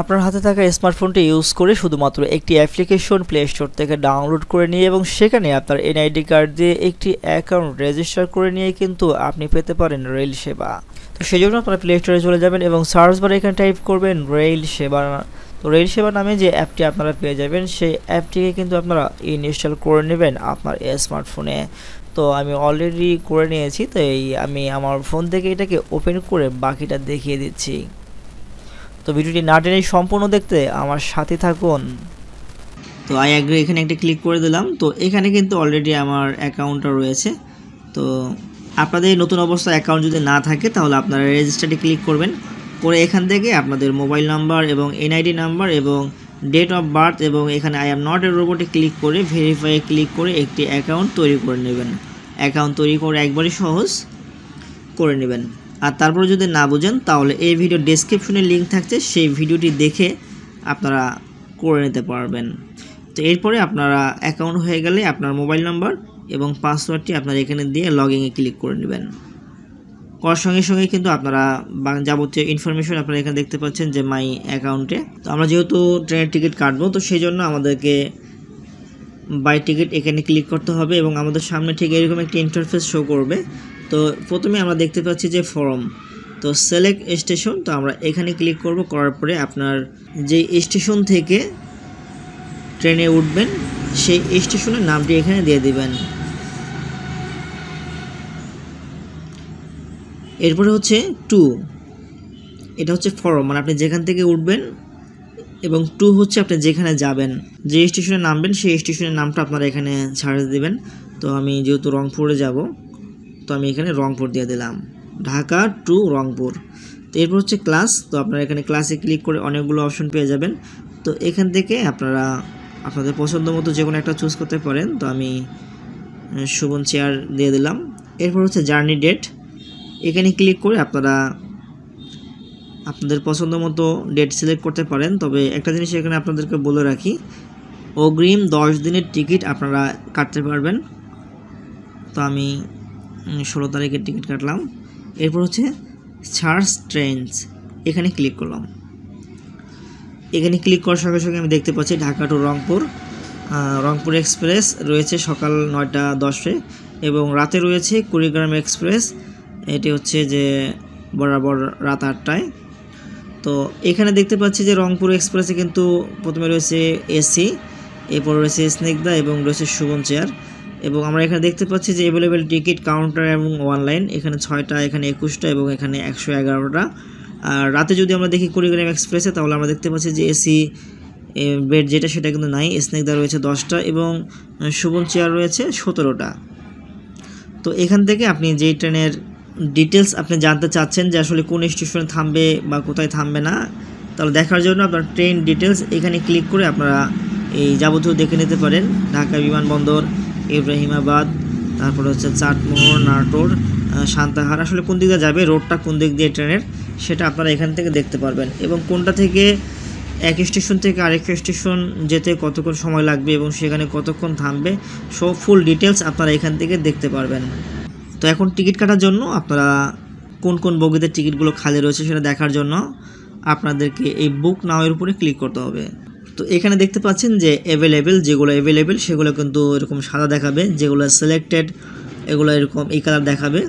আপনার হাতে থাকা স্মার্টফোনটি ইউজ করে শুধুমাত্র একটি অ্যাপ্লিকেশন প্লে স্টোর থেকে ডাউনলোড করে নিয়ে এবং সেখানে আপনার এনআইডি কার্ড দিয়ে একটি অ্যাকাউন্ট রেজিস্টার করে নিয়ে কিন্তু আপনি পেতে পারেন রেল সেবা। তো সেই জন্য আপনারা প্লে স্টোরে চলে যাবেন এবং সার্চ বারে এখানে টাইপ করবেন রেল সেবা। তো রেল সেবা নামে যে অ্যাপটি আপনারা পেয়ে যাবেন সেই অ্যাপটিকে কিন্তু আপনারা ইনস্টল করে নেবেন আপনার স্মার্টফোনে। তো আমি অলরেডি করে নিয়েছি, তো আমি আমার ফোন থেকে এটাকে ওপেন করে বাকিটা দেখিয়ে দিচ্ছি। তো ভিডিওটি না টেনে সম্পূর্ণ দেখতে আমার সাথে থাকুন। তো আই অ্যাগ্রি এখানে একটা ক্লিক করে দিলাম। তো এখানে কিন্তু অলরেডি আমার অ্যাকাউন্টটা রয়েছে। তো আপনাদের নতুন অবস্থায় অ্যাকাউন্ট যদি না থাকে তাহলে আপনারা রেজিস্টারে ক্লিক করবেন, করে এখান থেকে আপনাদের মোবাইল নাম্বার এবং এনআইডি নাম্বার এবং ডেট অফ বার্থ এবং এখানে আই এম নট এ রোবটে ক্লিক করে ভেরিফাই ক্লিক করে একটি অ্যাকাউন্ট তৈরি করে নেবেন। অ্যাকাউন্ট তৈরি করে একবারই সহজ করে নেবেন। আর তারপরে যদি না বুঝেন তাহলে এই ভিডিও ডেসক্রিপশনে লিঙ্ক থাকছে, সেই ভিডিওটি দেখে আপনারা করে নিতে পারবেন। তো এরপরে আপনারা অ্যাকাউন্ট হয়ে গেলে আপনার মোবাইল নাম্বার এবং পাসওয়ার্ডটি আপনারা এখানে দিয়ে লগইনে ক্লিক করে নেবেন। করার সঙ্গে সঙ্গে কিন্তু আপনারা যাবতীয় ইনফরমেশন আপনারা এখানে দেখতে পাচ্ছেন যে মাই অ্যাকাউন্টে। তো আমরা যেহেতু ট্রেনের টিকিট কাটবো, তো সেই জন্য আমাদেরকে বাই টিকিট এখানে ক্লিক করতে হবে এবং আমাদের সামনে ঠিক এরকম একটি ইন্টারফেস শো করবে। তো প্রথমে আমরা দেখতে পাচ্ছি যে ফর্ম, তো সিলেক্ট স্টেশন। তো আমরা এখানে ক্লিক করব, করার পরে আপনার যে স্টেশন থেকে ট্রেনে উঠবেন সেই স্টেশনের নামটি এখানে দিয়ে দিবেন। এরপরে হচ্ছে টু, এটা হচ্ছে ফর্ম, মানে আপনি যেখান থেকে উঠবেন, এবং টু হচ্ছে আপনি যেখানে যাবেন, যে স্টেশনে নামবেন সেই স্টেশনের নামটা আপনারা এখানে ছাড়ে দেবেন। তো আমি যেহেতু রংপুরে যাব, তো আমি এখানে রংপুর দিয়ে দিলাম, ঢাকা টু রংপুর। তো এরপর হচ্ছে ক্লাস, তো আপনারা এখানে ক্লাসে ক্লিক করে অনেকগুলো অপশন পেয়ে যাবেন। তো এখান থেকে আপনারা আপনাদের পছন্দ মতো যে কোনো একটা চুজ করতে পারেন। তো আমি সুবন চেয়ার দিয়ে দিলাম। এরপর হচ্ছে জার্নি ডেট, এখানে ক্লিক করে আপনারা আপনাদের পছন্দ মতো ডেট সিলেক্ট করতে পারেন। তবে একটা জিনিস এখানে আপনাদেরকে বলে রাখি, অগ্রিম 10 দিনের টিকিট আপনারা কাটতে পারবেন। তো আমি 16 তারিখের টিকিট কাটলাম। এরপর হচ্ছে সার্চ ট্রেনস, এখানে ক্লিক করলাম। এখানে ক্লিক করার সঙ্গে সঙ্গে আমি দেখতে পাচ্ছি ঢাকা টু রংপুর, রংপুর এক্সপ্রেস রয়েছে সকাল 9টা 10-এ এবং রাতে রয়েছে কুড়িগ্রাম এক্সপ্রেস, এটি হচ্ছে যে বরাবর রাত 8টায়। তো এখানে দেখতে পাচ্ছি যে রংপুর এক্সপ্রেসে কিন্তু প্রথমে রয়েছে এসি, এরপর রয়েছে স্নিগ্ধা এবং রয়েছে সুবন চেয়ার। এবং আমরা এখানে দেখতে পাচ্ছি যে অ্যাভেলেবেল টিকিট কাউন্টার এবং অনলাইন, এখানে 6টা, এখানে 21টা এবং এখানে 111টা। আর রাতে যদি আমরা দেখি কুড়িগ্রাম এক্সপ্রেসে তাহলে আমরা দেখতে পাচ্ছি যে এসি বেড যেটা সেটা কিন্তু নাই, স্নিগ্ধা রয়েছে 10টা এবং সুবন চেয়ার রয়েছে 17টা। তো এখান থেকে আপনি যেই ট্রেনের ডিটেলস আপনি জানতে চাচ্ছেন যে আসলে কোন স্টেশনে থামবে বা কোথায় থামবে না, তাহলে দেখার জন্য আপনার ট্রেন ডিটেলস এখানে ক্লিক করে আপনারা এই যাবতীয় দেখে নিতে পারেন। ঢাকা বিমানবন্দর, ইব্রাহিমাবাদ, তারপর হচ্ছে চাটমোহর, নাটোর, সান্তাহার, আসলে কোন দিকে যাবে, রোডটা কোন দিক দিয়ে ট্রেনের, সেটা আপনারা এখান থেকে দেখতে পারবেন। এবং কোনটা থেকে এক স্টেশন থেকে আরেক স্টেশন যেতে কতক্ষণ সময় লাগবে এবং সেখানে কতক্ষণ থামবে, সব ফুল ডিটেলস আপনারা এখান থেকে দেখতে পারবেন। তো এখন টিকিট কাটার জন্য আপনারা কোন কোন বগিতে টিকিটগুলো খালি রয়েছে সেটা দেখার জন্য আপনাদেরকে এই বুক নাওয়ের উপরে ক্লিক করতে হবে। তো এখানে দেখতে পাচ্ছেন যে অ্যাভেলেবেল, যেগুলো অ্যাভেলেবেল সেগুলো কিন্তু এরকম সাদা দেখাবে, যেগুলো সিলেক্টেড এগুলো এরকম এই কালার দেখাবে,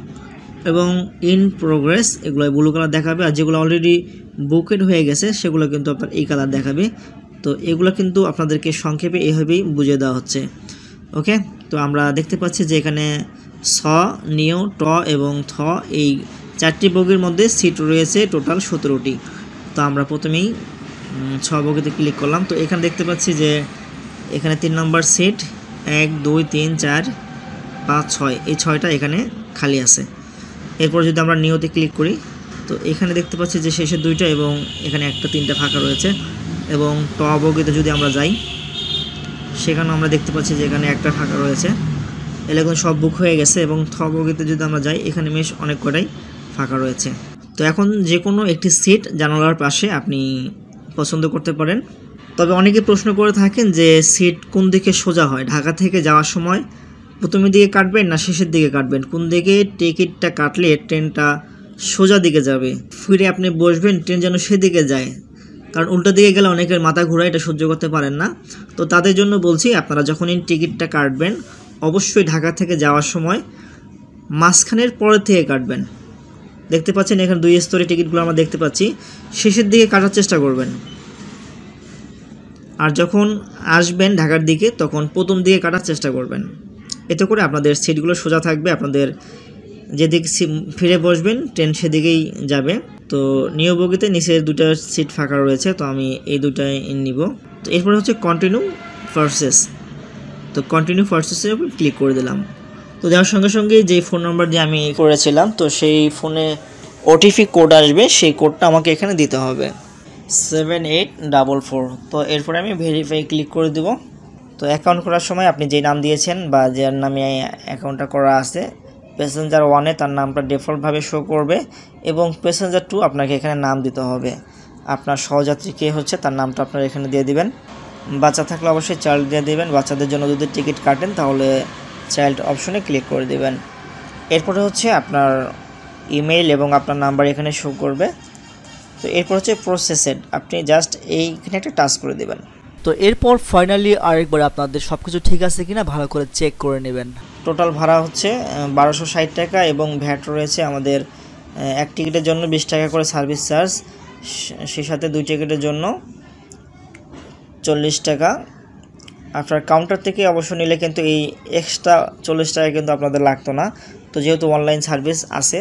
এবং ইন প্রোগ্রেস এগুলো ব্লু কালার দেখাবে, আর যেগুলো অলরেডি বুকেড হয়ে গেছে সেগুলো কিন্তু আপনার এই কালার দেখাবে। তো এগুলো কিন্তু আপনাদেরকে সংক্ষেপে এইভাবেই বুঝিয়ে দেওয়া হচ্ছে। ওকে, তো আমরা দেখতে পাচ্ছি যে এখানে স, নিয়, ট এবং থ এই 4টি বগির মধ্যে সিট রয়েছে টোটাল 17টি। তো আমরা প্রথমেই 6 বগিতে ক্লিক করলাম। তো এখানে দেখতে পাচ্ছি যে এখানে 3 নম্বর সিট, 1 2 3 4 5 6, এই 6টা এখানে খালি আছে। এরপর যদি আমরা নিয়তে ক্লিক করি, তো এখানে দেখতে পাচ্ছি যে শেষে 2টা এবং এখানে 1টা 3টা ফাঁকা রয়েছে। এবং ট বগিতে যদি আমরা যাই সেখানেও আমরা দেখতে পাচ্ছি যে এখানে 1টা ফাঁকা রয়েছে, এলাকা সব বুক হয়ে গেছে। এবং থ বগিতে যদি আমরা যাই এখানে বেশ অনেক কটাই ফাঁকা রয়েছে। তো এখন যে কোনো একটি সিট জানালার পাশে আপনি পছন্দ করতে পারেন। তবে অনেকে প্রশ্ন করে থাকেন যে সিট কোন দিকে সোজা হয়, ঢাকা থেকে যাওয়ার সময় প্রথমের দিকে কাটবেন না শেষের দিকে কাটবেন, কোন দিকে টিকিটটা কাটলে ট্রেনটা সোজা দিকে যাবে, ফিরে আপনি বসবেন ট্রেন যেন সেদিকে যায়। কারণ উল্টো দিকে গেলে অনেকের মাথা ঘোরা, এটা সহ্য করতে পারেন না। তো তাদের জন্য বলছি, আপনারা যখনই টিকিটটা কাটবেন অবশ্যই ঢাকা থেকে যাওয়ার সময় মাঝখানের পরের থেকে কাটবেন। দেখতে পাচ্ছেন এখানে 2 স্তরের টিকিটগুলো আমরা দেখতে পাচ্ছি, শেষের দিকে কাটার চেষ্টা করবেন। আর যখন আসবেন ঢাকার দিকে তখন প্রথম দিকে কাটার চেষ্টা করবেন। এতে করে আপনাদের সিটগুলো সোজা থাকবে, আপনাদের যেদিকে ফিরে বসবেন ট্রেন সেদিকেই যাবে। তো নিউ বগিতে নিচের 2টা সিট ফাঁকা রয়েছে, তো আমি এই 2টাই নিব। তো এরপরে হচ্ছে কন্টিনিউ প্রসেস। তো কন্টিনিউ প্রসেসের উপর ক্লিক করে দিলাম। তো দেওয়ার সঙ্গে সঙ্গে যে ফোন নাম্বার দিয়ে আমি করেছিলাম, তো সেই ফোনে ওটিপি কোড আসবে, সেই কোডটা আমাকে এখানে দিতে হবে 7844। তো এরপরে আমি ভেরিফাই ক্লিক করে দেব। তো অ্যাকাউন্ট করার সময় আপনি যে নাম দিয়েছেন বা যার নামে অ্যাকাউন্টটা করা আছে, প্যাসেঞ্জার 1-এ তার নামটা ডিফল্টভাবে শো করবে এবং প্যাসেঞ্জার 2 আপনাকে এখানে নাম দিতে হবে। আপনার সহযাত্রী কে হচ্ছে তার নামটা আপনারা এখানে দিয়ে দিবেন। বাচ্চা থাকলে অবশ্যই চাইল্ড দিয়ে দিবেন। বাচ্চাদের জন্য যদি টিকিট কাটেন তাহলে চাইল্ড অপশনে ক্লিক করে দিবেন। এরপরে হচ্ছে আপনার ইমেইল এবং আপনার নাম্বার এখানে শো করবে। তো এরপর হচ্ছে প্রসেসেড, আপনি জাস্ট এইখানে একটা টাচ করে দিবেন। তো এরপর ফাইনালি আরেকবার আপনাদের সব কিছু ঠিক আছে কিনা ভালো করে চেক করে নেবেন। টোটাল ভাড়া হচ্ছে 1260 টাকা এবং ভ্যাট রয়েছে আমাদের। এক টিকিটের জন্য 20 টাকা করে সার্ভিস চার্জ, সেই সাথে 2 টিকিটের জন্য 40 টাকা। আপনার কাউন্টার থেকে অবশ্য নিলে কিন্তু এই এক্সট্রা 40 টাকা কিন্তু আপনাদের লাগতো না। তো যেহেতু অনলাইন সার্ভিস আছে,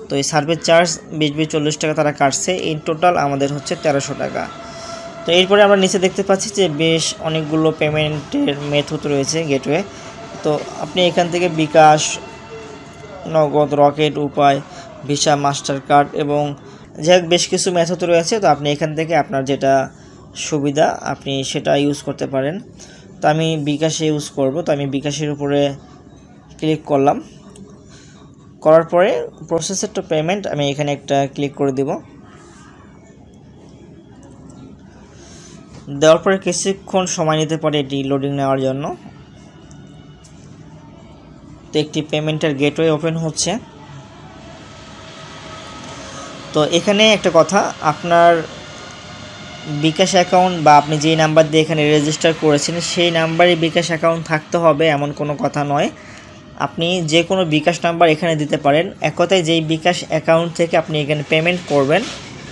তো এই সার্ভিস চার্জ 20-40 টাকা তারা কাটছে। এই টোটাল আমাদের হচ্ছে 1300 টাকা। তো এরপরে আমরা নিচে দেখতে পাচ্ছি যে বেশ অনেকগুলো পেমেন্টের মেথড রয়েছে গেটওয়ে। তো আপনি এখান থেকে বিকাশ, নগদ, রকেট, উপায়, ভিসা, মাস্টার কার্ড এবং যাই হোক বেশ কিছু মেথড রয়েছে। তো আপনি এখান থেকে আপনার যেটা সুবিধা আপনি সেটা ইউজ করতে পারেন। তো আমি বিকাশে ইউজ করব। তো আমি বিকাশের উপরে ক্লিক করলাম, করার পরে প্রসেসের টু পেমেন্ট আমি এখানে একটা ক্লিক করে দেব। দেওয়ার পরে কিছুক্ষণ সময় নিতে পারে এটি লোডিং নেওয়ার জন্য। তো একটি পেমেন্টের গেটওয়ে ওপেন হচ্ছে। তো এখানে একটা কথা, আপনার বিকাশ অ্যাকাউন্ট বা আপনি যেই নাম্বার দিয়ে এখানে রেজিস্টার করেছেন সেই নাম্বারে বিকাশ অ্যাকাউন্ট থাকতে হবে এমন কোনো কথা নয়। আপনি যে কোনো বিকাশ নাম্বার এখানে দিতে পারেন। এক কথায় যেই বিকাশ অ্যাকাউন্ট থেকে আপনি এখানে পেমেন্ট করবেন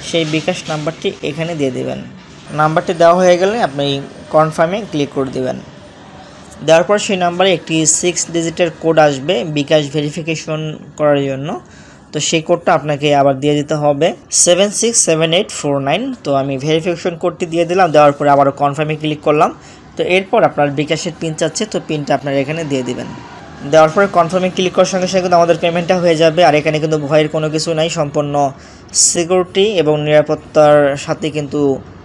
সেই বিকাশ নাম্বারটি এখানে দিয়ে দেবেন। নাম্বারটি দেওয়া হয়ে গেলে আপনি কনফার্মে ক্লিক করে দেবেন। দেওয়ার পর সেই নাম্বারে একটি 6 ডিজিটের কোড আসবে বিকাশ ভেরিফিকেশন করার জন্য। তো সেই কোডটা আপনাকে আবার দিয়ে দিতে হবে 767849। তো আমি ভেরিফিকেশন কোডটি দিয়ে দিলাম। দেওয়ার পরে আবারও কনফার্মে ক্লিক করলাম। তো এরপর আপনার বিকাশের পিন চাচ্ছে, তো পিনটা আপনারা এখানে দিয়ে দিবেন। দেওয়ার পরে কনফার্মে ক্লিক করার সঙ্গে সঙ্গে কিন্তু আমাদের পেমেন্টটা হয়ে যাবে। আর এখানে কিন্তু ভয়ের কোনো কিছু নাই, সম্পূর্ণ সিকিউরিটি এবং নিরাপত্তার সাথে কিন্তু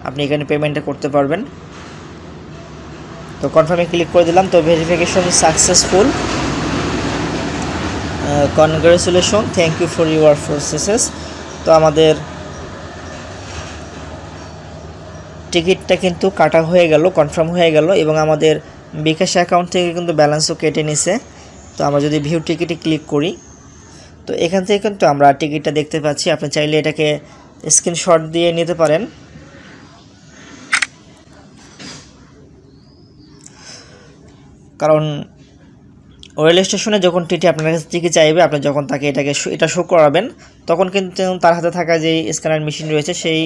আপনি এখানে পেমেন্টটা করতে পারবেন। তো কনফার্মে ক্লিক করে দিলাম। তো verification successful, congratulation, thank you for your processes. তো আমাদের টিকিটটা কিন্তু কাটা হয়ে গেল, কনফার্ম হয়ে গেল এবং আমাদের বিকাশ অ্যাকাউন্ট থেকে কিন্তু ব্যালেন্সও কেটে নিছে। তো আমরা যদি ভিউ টিকিটে ক্লিক করি তো এখান থেকে কিন্তু আমরা টিকিটটা দেখতে পাচ্ছি। আপনি চাইলে এটাকে স্ক্রিনশট দিয়ে নিতে পারেন। কারণ রেল স্টেশনে যখন টিটি আপনার কাছে টিকিট চাইবে, আপনি যখন তাকে এটা শো করাবেন তখন কিন্তু তার হাতে থাকা যে স্ক্যানার মেশিন রয়েছে সেই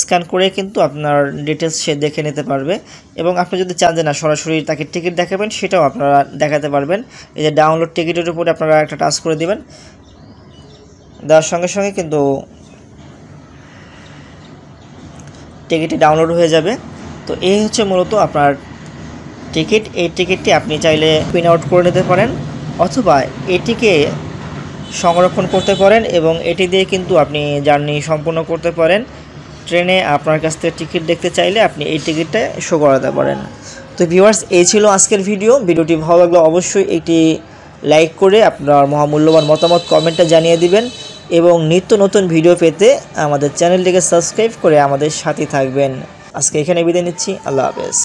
স্ক্যান করে কিন্তু আপনার ডিটেলস সে দেখে নিতে পারবে। এবং আপনি যদি চান যে না সরাসরি তাকে টিকিট দেখাবেন সেটাও আপনারা দেখাতে পারবেন। এই যে ডাউনলোড টিকিটের উপরে আপনারা একটা টাচ করে দিবেন, দেওয়ার সঙ্গে সঙ্গে কিন্তু টিকিটটি ডাউনলোড হয়ে যাবে। তো এই হচ্ছে মূলত আপনার টিকিট। এই টিকিটটি আপনি চাইলে প্রিন্ট আউট করে নিতে পারেন অথবা এটিকে সংরক্ষণ করতে পারেন এবং এটি দিয়ে কিন্তু আপনি জার্নি সম্পূর্ণ করতে পারেন। ট্রেনে আপনার কাছ থেকে টিকিট দেখতে চাইলে আপনি এই টিকিটটা শো করাতে পারেন। তো ভিউয়ার্স, এই ছিল আজকের ভিডিওটি ভালো লাগলে অবশ্যই একটি লাইক করে আপনার মহামূল্যবান মতামত কমেন্টে জানিয়ে দিবেন এবং নিত্য নতুন ভিডিও পেতে আমাদের চ্যানেলটিকে সাবস্ক্রাইব করে আমাদের সাথে থাকবেন। আজকে এখানে বিদায় নিচ্ছি, আল্লাহ হাফেজ।